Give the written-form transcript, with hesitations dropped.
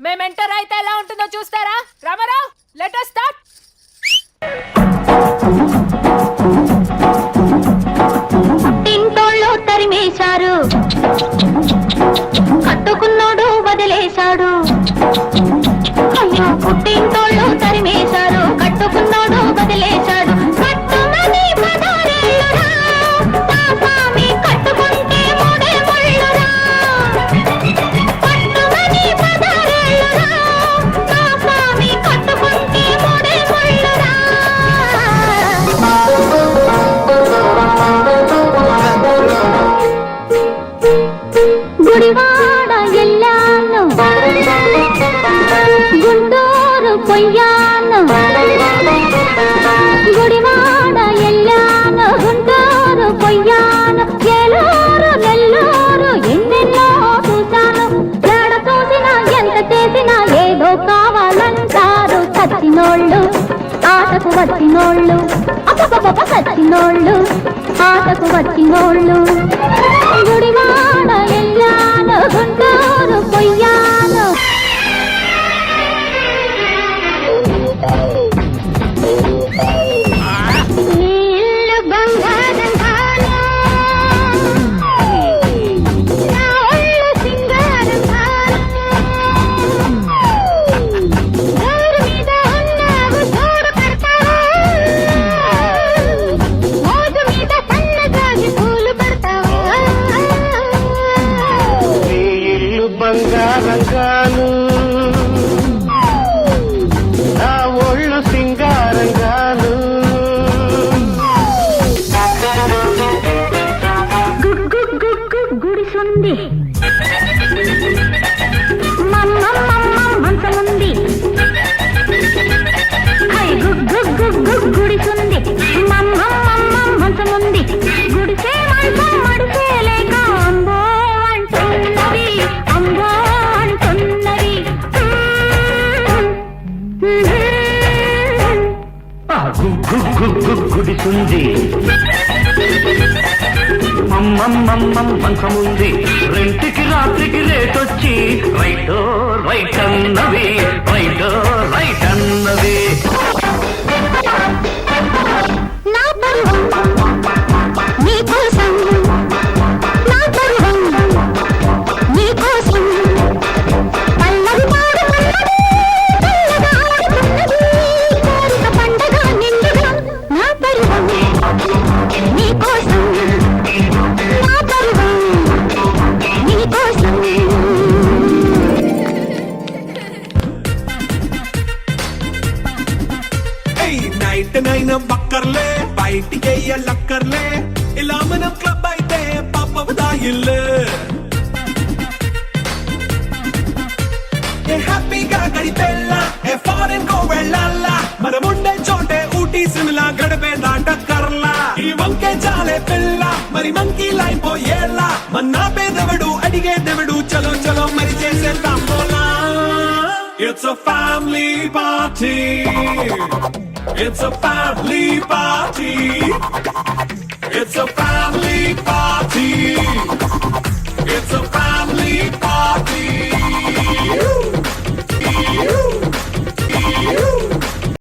మేము ఎంటర్ అయితే ఎలా ఉంటుందో చూస్తారా? Ramarao, let us start. తింటోళ్ళు తరిమేశారు, కట్టుకున్నోడు వదిలేశాడు. అయ్యో పుట్టింటోళ్ళు తరిమేశారు, కట్టుకున్నోడు వదిలేశాడు. కట్టుమని పదారేళ్ళురా, నా స్వామి కట్టుకుంటే మూడే ముళ్ళురా. కట్టుమని పదారేళ్ళురా, నా స్వామి కట్టుకుంటే మూడే ముళ్ళురా. గుడివాడ ఎల్లాను, గుంటూరు పొయ్యాను. గుడివాడ ఎల్లాను, గుంటూరు పొయ్యాను. ఏలూరు నెల్లూరు ఎన్నెన్నో చూశాను. ఎడ చూసినా ఎంత చేసినా ఏదో కావాలంటారు. చచ్చినోళ్ళు ఆటకు వచ్చినోళ్ళు, అప్పపప్ప చచ్చినోళ్ళు ఆటకు వచ్చినోళ్ళు. గుడివాడ ఎల్లాను, గుంటూరు పొయ్యాను. ఇల్లు బంగారం కాను, నా ఒళ్ళు సింగారం కాను. గౌరు మీద ఉన్నావు తోడు పెడతావా, మోజు మీద సన్నగాజి పూలు పెడతావా. ఇల్లు బంగారం గాను, నా ఒళ్ళు సింగారం గాను. గుడిసుంది, మంచముంది. గుడిసుంది, మంచముంది. గుడిసే మంచం మడిసే లేక అంబో అంటున్నది, అంబో అంటున్నది. గుడిసుంది, మంచముంది. రెంటికి రాత్రికి రేటొచ్చి రైటో రైట్ అన్నవి, రైటో రైట్ అన్నవి. నా పరువం నీ కోసం, నా పరువం నీ కోసం. పల్లవి పాడుతున్నది, చల్లగా ఆడుతున్నది, కోరిక పండగ నిండుగా. నా పరువం నీ కోసం, నా పరువం నీ కోసం. నైట్ నైన్ బక్కర్లే, బయటికి లక్కర్లే. ఇలా మనం క్లబ్ అయితే పాపదా ఇల్లు. ఏ హ్యాపీగా గడిపెళ్ళా, ఏ ఫారెన్ కో వెళ్ళాలా. మనముండే చోటే ఊటీ సిమ్లా గడిపే దాటక్కర్లా. ఈ వంకే చాలే పిల్ల, మరి మంకీ లైఫ్ పోయేలా. మన్నా పేదవడు అడిగేదెవడు, చలో చలో మరి చేసేద్దాం పోలా. It's a family party. It's a family party. It's a family